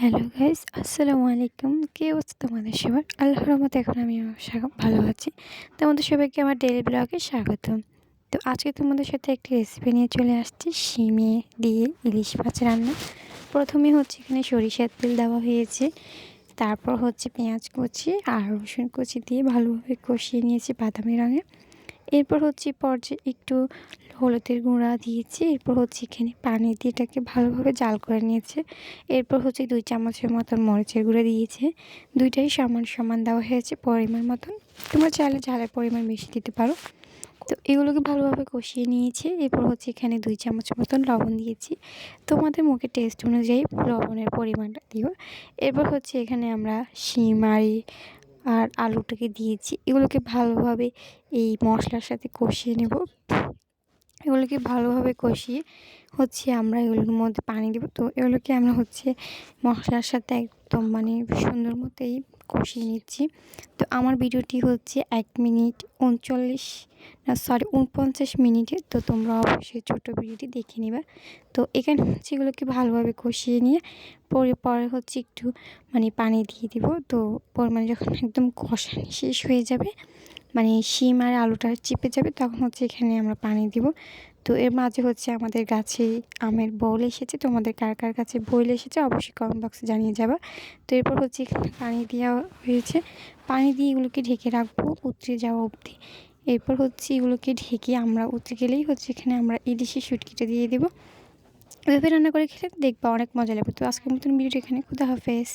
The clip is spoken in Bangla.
হ্যালো গাইস, আসসালামু আলাইকুম। কী অবস্থা তোমাদের সবার? আল্লাহর রহমতে এখন আমি ভালো আছি। তোমাদের সবাইকে আমার ডেইলি ব্লগে স্বাগতম। তো আজকে তোমাদের সাথে একটি রেসিপি নিয়ে চলে আসছি, শিমে দিয়ে ইলিশ মাছ রান্না। প্রথমে হচ্ছে এখানে সরিষার তেল দেওয়া হয়েছে, তারপর হচ্ছে পেঁয়াজ কুচি আর রসুন কুচি দিয়ে ভালোভাবে কষিয়ে নিয়েছি বাদামি রঙে। এরপর হচ্ছে পর্যায়ে একটু হলুদের গুঁড়া দিয়েছি। এরপর হচ্ছে এখানে পানি দিয়ে এটাকে ভালোভাবে জাল করে নিয়েছে। এরপর হচ্ছে 2 চামচের মতন মরিচের গুঁড়া দিয়েছে। দুইটাই সমান সমান দেওয়া হয়েছে পরিমাণ মতন। তোমরা চাইলে ঝালের পরিমাণ বেশি দিতে পারো। তো এগুলোকে ভালোভাবে কষিয়ে নিয়েছি। এরপর হচ্ছে এখানে 2 চামচ মতন লবণ দিয়েছি। তোমাদের মুখের টেস্ট অনুযায়ী লবণের পরিমাণটা দিও। এরপর হচ্ছে এখানে আমরা শিম আর আলুটাকে দিয়েছি। এগুলোকে ভালোভাবে এই মশলার সাথে কষিয়ে নেব। এগুলোকে ভালোভাবে কষিয়ে হচ্ছে আমরা এগুলোর মধ্যে পানি দেবো। তো এগুলোকে আমরা হচ্ছে মশলার সাথে একদম সুন্দর মতোই কষিয়ে নিচ্ছি। তো আমার ভিডিওটি হচ্ছে 1 মিনিট 49 মিনিটে। তো তোমরা অবশ্যই ছোটো ভিডিওটি দেখে নিবা। তো এখানে হচ্ছে এগুলোকে ভালোভাবে কষিয়ে নিয়ে পরে হচ্ছে একটু পানি দিয়ে দিব। তো যখন একদম কষানো শেষ হয়ে যাবে, শিম আর আলুটা চিপে যাবে, তখন হচ্ছে এখানে আমরা পানি দিব। তো এর মাঝে হচ্ছে আমাদের গাছে আমের বোল এসেছে। তোমাদের কার কার কাছে বোল এসেছে অবশ্যই কমেন্ট বক্সে জানিয়ে যাবা। তো এরপর হচ্ছে এখানে পানি দেওয়া হয়েছে। পানি দিয়ে এগুলোকে ঢেকে রাখবো উতরে যাওয়া অবধি। এরপর হচ্ছে এগুলোকে ঢেকে আমরা উতরে গেলেই হচ্ছে এখানে আমরা ইলিশের শুটকিটা দিয়ে দেবো। এভাবে রান্না করে খেলে দেখবা অনেক মজা লাগবে। তো আজকের মতন ভিডিওটা এখানে, খুদা হাফেজ।